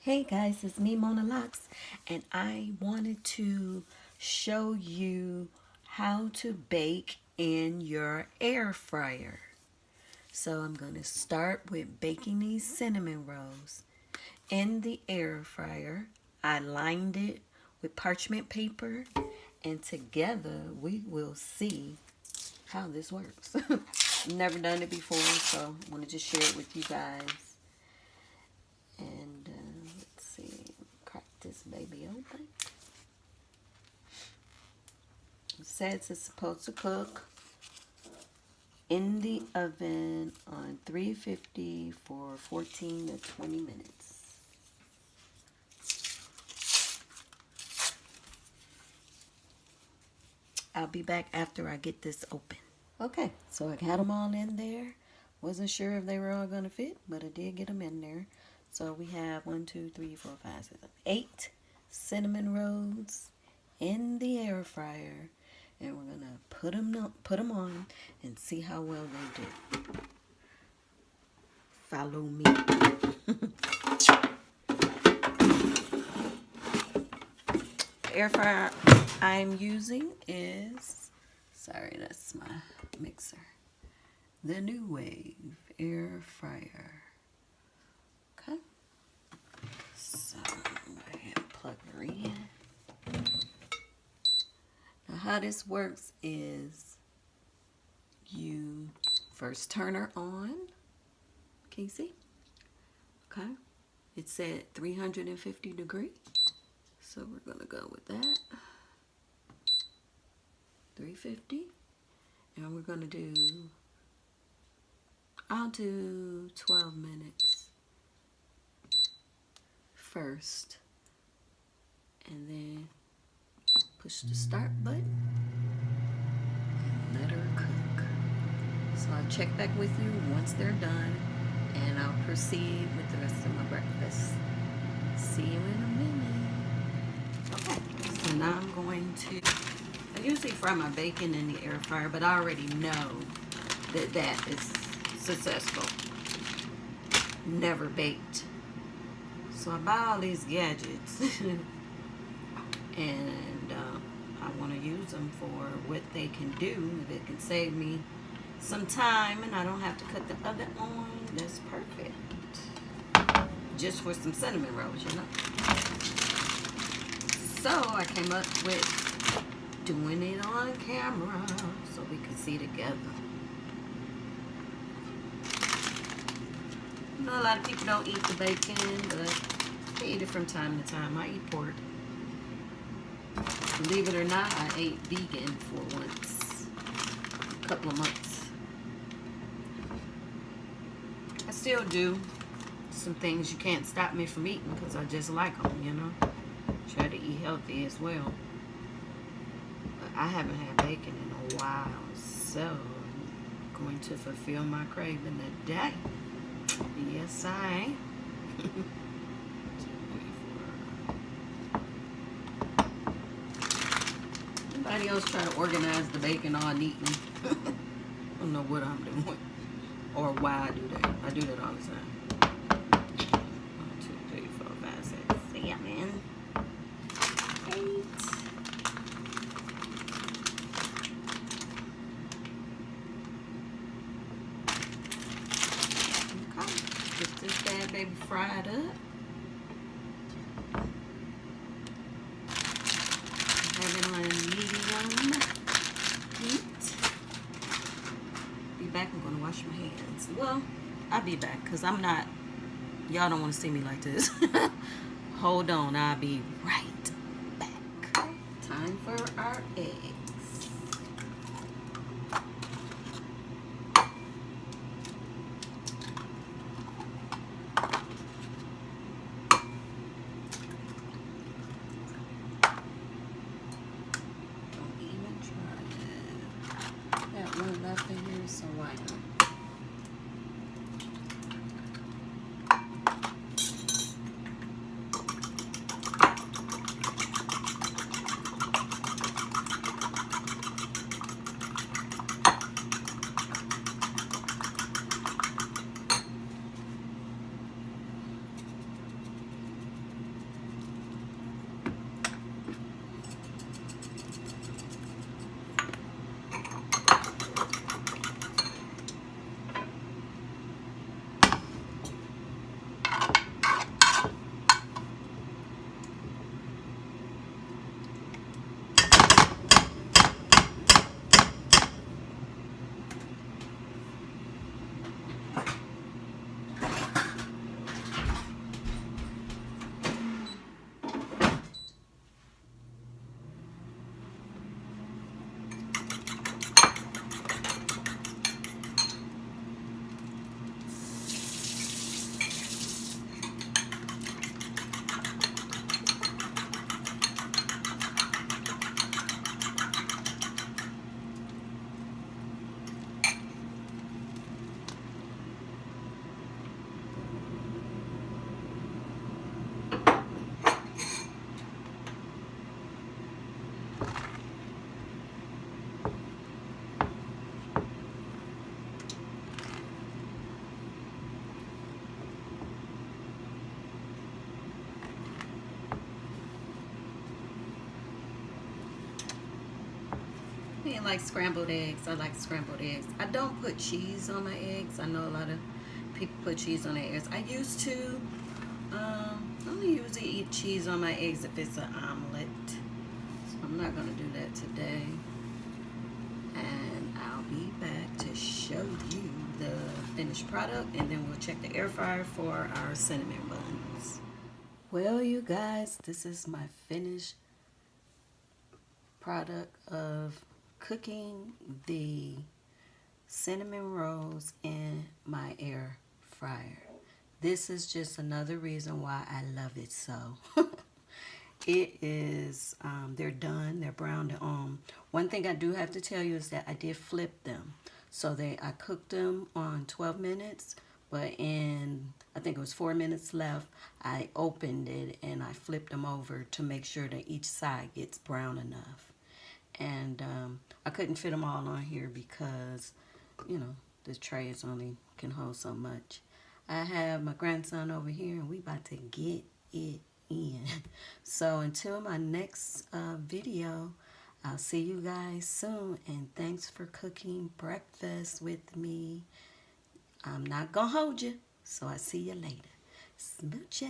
Hey guys, it's me, Mona Locks, and I wanted to show you how to bake in your air fryer. So I'm going to start with baking these cinnamon rolls. In the air fryer, I lined it with parchment paper, and together we will see how this works. Never done it before, so I want to just share it with you guys. And let's see, crack this baby open. It says it's supposed to cook in the oven on 350 for 14 to 20 minutes. I'll be back after I get this open. Okay, so I got them all in there. Wasn't sure if they were all going to fit, but I did get them in there. So we have 1, 2, 3, 4, 5, 6, 7, 8 cinnamon rolls in the air fryer, and we're gonna put them on and see how well they do. Follow me. The air fryer I'm using is, sorry, that's my mixer, the NuWave air fryer. Okay, so I'm gonna hand plug her in. Now how this works is you first turn her on. Can you see? Okay, it's at 350 degrees, so we're gonna go with that. 350, and we're gonna do, I'll do 12 minutes first, and then push the start button and let her cook. So I'll check back with you once they're done, and I'll proceed with the rest of my breakfast. See you in a minute. Okay, so now I'm going to, I usually fry my bacon in the air fryer, but I already know that that is successful. Never baked. So I buy all these gadgets and I want to use them for what they can do. If it can save me some time and I don't have to cut the oven on, that's perfect. Just for some cinnamon rolls, you know. So I came up with doing it on camera so we could see together. You know, a lot of people don't eat the bacon, but I eat it from time to time. I eat pork. Believe it or not, I ate vegan for once, a couple of months. I still do some things you can't stop me from eating because I just like them, you know. Try to eat healthy as well. But I haven't had bacon in a while, so I'm going to fulfill my craving today. Yes, I am. Anybody else try to organize the bacon all neat? I don't know what I'm doing or why I do that. I do that all the time. 1, 2, 3, 4, 5, 6, 7, 8. Okay, get this bad baby fried up. Have it on medium heat. Be back. I'm gonna wash my hands. Well, I'll be back because I'm not. Y'all don't want to see me like this. Hold on, I'll be right back. Time for our eggs. Don't even try it. Got one left in here, so why not? like scrambled eggs. I like scrambled eggs. I don't put cheese on my eggs. I know a lot of people put cheese on their eggs. I used to. I only usually eat cheese on my eggs if it's an omelet. So I'm not going to do that today. And I'll be back to show you the finished product, and then we'll check the air fryer for our cinnamon buns. Well, you guys, this is my finished product of cooking the cinnamon rolls in my air fryer. This is just another reason why I love it so. It is, they're done, they're browned. One thing I do have to tell you is that I did flip them. So I cooked them on 12 minutes, but I think it was 4 minutes left, I opened it and I flipped them over to make sure that each side gets brown enough. And I couldn't fit them all on here because, you know, the trays only can hold so much. I have my grandson over here and we about to get it in. So until my next video, I'll see you guys soon, and thanks for cooking breakfast with me. I'm not gonna hold you, so I'll see you later. Smooches.